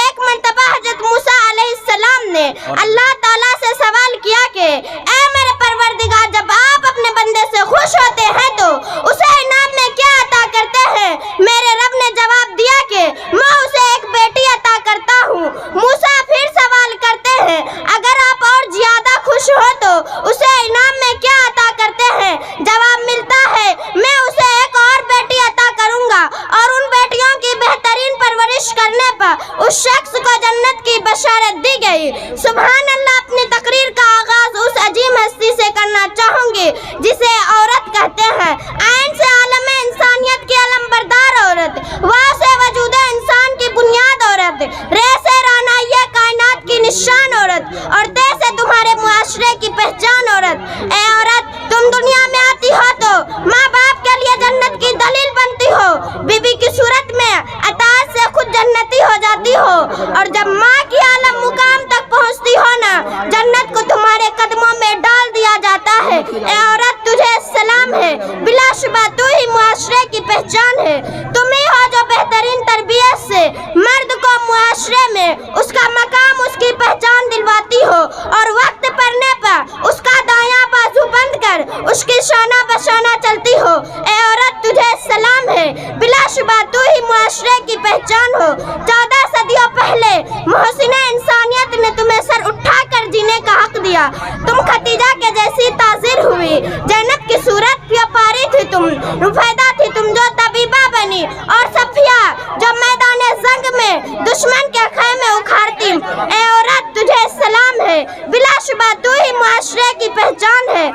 ایک مرتبہ حضرت موسیٰ علیہ السلام نے اللہ تعالیٰ سے سوال کیا کہ اے میرے پروردگار، جب آپ اپنے بندے سے خوش ہوتے ہیں تو اسے انعام میں کیا عطا کرتے ہیں؟ میرے رب نے جواب دیا کہ میں اسے ایک بیٹی عطا کرتا ہوں۔ موسیٰ پھر سوال کرتے ہیں اگر آپ اور زیادہ خوش ہو تو اسے انعام میں کیا عطا کرتے ہیں؟ جواب ملتا ہے میں اسے ایک اور بیٹی عطا کروں گا، اور ان بیٹیوں کی بہترین پرورش کرنے پر اس شخص کو جنت کی بشارت دی گئی۔ سبحان اللہ۔ اپنی تقریر کا آغاز اس عظیم ہستی سے کرنا چاہوں گی جسے عورت کہتے ہیں۔ عین سے عالم انسانیت کی علم بردار عورت، واو سے وجود انسان کی بنیاد عورت، رے سے رانائی کائنات کی نشان عورت، اور تے سے تمہارے معاشرے کی پہچان عورت۔ اے عورت، تم دنیا میں آتی ہو تو ماں باپ کے لیے جنت کی دلیل بنتی ہو، بی بی کی صورت میں اطاعت سے خود جنتی ہو جاتی ہو، اور جب ماں کی عالم مقام تک پہنچتی ہو نا، جنت کو تمہارے قدموں میں ڈال دیا جاتا ہے۔ اے عورت، تجھے سلام ہے، بلا شبہ تو ہی معاشرے کی پہچان ہے۔ تم ہی ہو جو بہترین تربیت سے مرد کو معاشرے میں اس کا مقام، اس کی پہچان دلواتی ہو، اور وقت پڑنے پر اس کا دایاں بازو بند کر اس کی شانہ بشانہ چلتی ہو۔ اے عورت، تجھے سلام ہے، بلا شبہ تو ہی معاشرے کی پہچان ہو۔ 14 صدیوں پہلے محسن انسانیت نے تمہیں سر اٹھا کر جینے کا حق دیا۔ تم خدیجہ کے جیسی تاثیر ہوئی، زینب کی صورت پیاری تھی تم، رفیدہ تھی تم جو طبیبہ بنی، اور صفیہ جو میدان جنگ میں دشمن کے خیمے اکھاڑتی۔ اے عورت، تجھے سلام ہے، بلا شبہ تو ہی معاشرے کی پہچان ہے،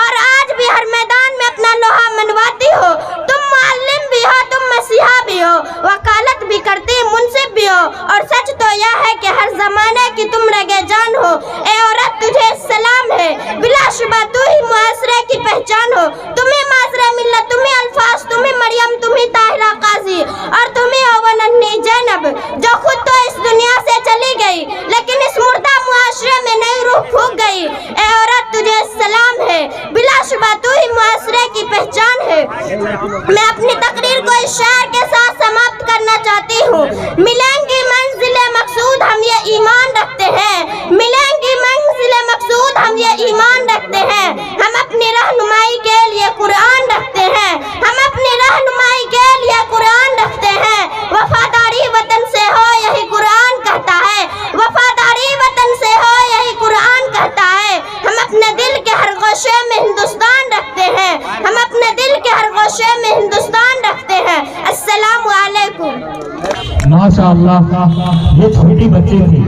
اور آج بھی ہر میدان میں اپنا لوہا منواتی ہو۔ تم معلم بھی ہو، تم مسیحا بھی ہو، وکالت بھی کرتی، منصف بھی ہو، اور سچ تو یہ ہے کہ ہر زمانے کی تم رگے جان ہو۔ اے عورت، تجھے سلام ہے، بلا شبہ تو ہی معاشرے کی پہچان ہو۔ تمہیں معاشرے ملت، تمہیں الفاظ، تمہیں مریم، تمہیں طاہرہ قاضی، اور تمہیں وہ ننھی زینب جو خود تو اس دنیا سے چلی گئی لیکن اس مردہ معاشرے میں نئی روح پھونک گئی۔ اے عورت، تجھے سلام ہے، بلا شبہ تو ہی معاشرے کی پہچان ہے۔ میں اپنی تقریر کو اس شعر کے ساتھ سماپت کرنا چاہتی ہوں۔ ملیں گی منزل مقصود ہم یہ ایمان رکھتے ہیں، ملیں گی منزل مقصود ہم یہ ایمان رکھتے ہیں، ہم اپنی رہنمائی کے لیے قرآن رکھتے ہیں، ہم اپنی رہنمائی کے لیے قرآن رکھتے ہیں۔ وفاداری وطن سے ہو یہی قرآن کہتا ہے، وفاداری وطن سے ہو یہی قرآن کہتا ہے۔ ہم اپنے دل کے ہر گوشے میں ہندوستان رکھتے ہیں، ہم اپنے دل کے ہر گوشے میں ہندوستان رکھتے ہیں۔ السلام علیکم۔ ماشاء اللہ، یہ چھوٹی بچی تھی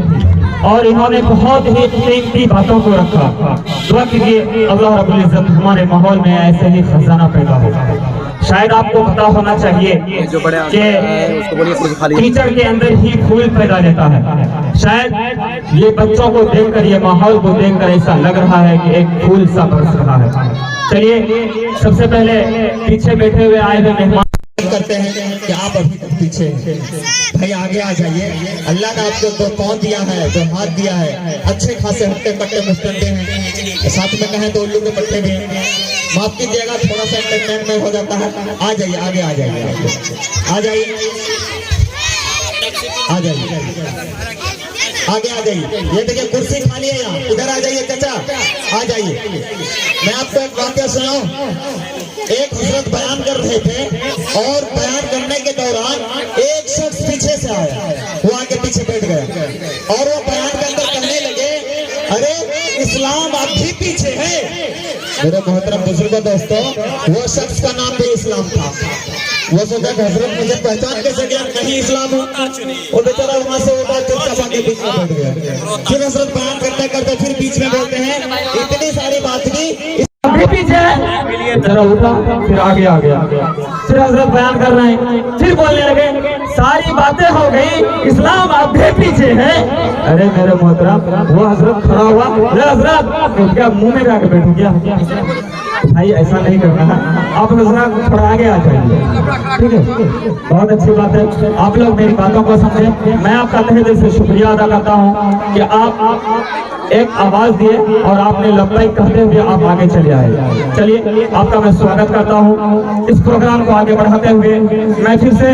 اور انہوں نے بہت ہی قیمتی باتوں کو رکھا۔ دعا کیجیے اللہ رب العزت ہمارے ماحول میں ایسے ہی خزانہ پیدا ہو۔ شاید آپ کو پتا ہونا چاہیے کہ ٹیچر کے اندر ہی پھول پیدا لیتا ہے۔ شاید یہ بچوں کو دیکھ کر، یہ ماحول کو دیکھ کر ایسا لگ رہا ہے کہ ایک پھول سا برس رہا ہے۔ چلیے سب سے پہلے پیچھے بیٹھے ہوئے آئے ہوئے مہمان کرتے ہیں کہ آپ ابھی تک پیچھے ہیں، بھائی آگے آ جائیے۔ اللہ نے آپ کو 2 پاؤں دیا ہے، 2 ہاتھ دیا ہے، اچھے خاصے ہٹے کٹے مستندے ہیں، ساتھ میں کہیں تو الو کے پٹھے بھی ہیں۔ معاف کیجیے گا تھوڑا سا انٹرٹینمنٹ ہو جاتا ہے۔ آ جائیے، آگے آ جائیے، آ جائیے، آ جائیے، آگے آ جائیے۔ یہ دیکھیں کرسی خالی ہے یہاں، ادھر آ جائیے چچا، آ جائیے۔ میں آپ کو ایک واقعہ سناؤں۔ ایک حضرت بیان کر رہے تھے اور بیان کرنے کے دوران ایک شخص پیچھے سے آیا، وہ آگے پیچھے بیٹھ گیا اور وہ بیان کے اندر کہنے لگے ارے اسلام اب بھی پیچھے ہے۔ میرے محترم بزرگوں دوستوں، وہ شخص کا نام بھی اسلام تھا۔ وہ سوچا کہ حضرت مجھے پہچان کیسے گیا، نہیں اسلام ہوں۔ وہ بیچارہ وہاں سے اٹھا چپ چپا کے بیچ میں بیٹھ گیا۔ پھر حضرت بیان کرتے کرتے پھر بیچ میں بولتے ہیں اتنی ساری بات کی پیچھے ذرا اٹھا، پھر آگے آ گیا۔ پھر حضرت بیان کر رہے ہیں، پھر بولنے لگے ساری باتیں ہو گئی، اسلام اب بھی پیچھے ہے۔ ارے میرے محترم، وہ حضرت کھڑا ہوا، حضرت کیا منہ میں جا کے بیٹھو کیا؟ بھائی ایسا نہیں کرنا ہے، آپ حضرت تھوڑا آگے آ جائیے، ٹھیک ہے؟ بہت اچھی بات ہے، آپ لوگ میری باتوں کو سمجھیں۔ میں آپ کا تہہ دل سے شکریہ ادا کرتا ہوں کہ آپ ایک آواز دیے اور آپ نے لبیک کہتے ہوئے آپ آگے چلے آئے۔ چلیے آپ کا میں سواگت کرتا ہوں۔ اس پروگرام کو آگے بڑھاتے ہوئے میں پھر سے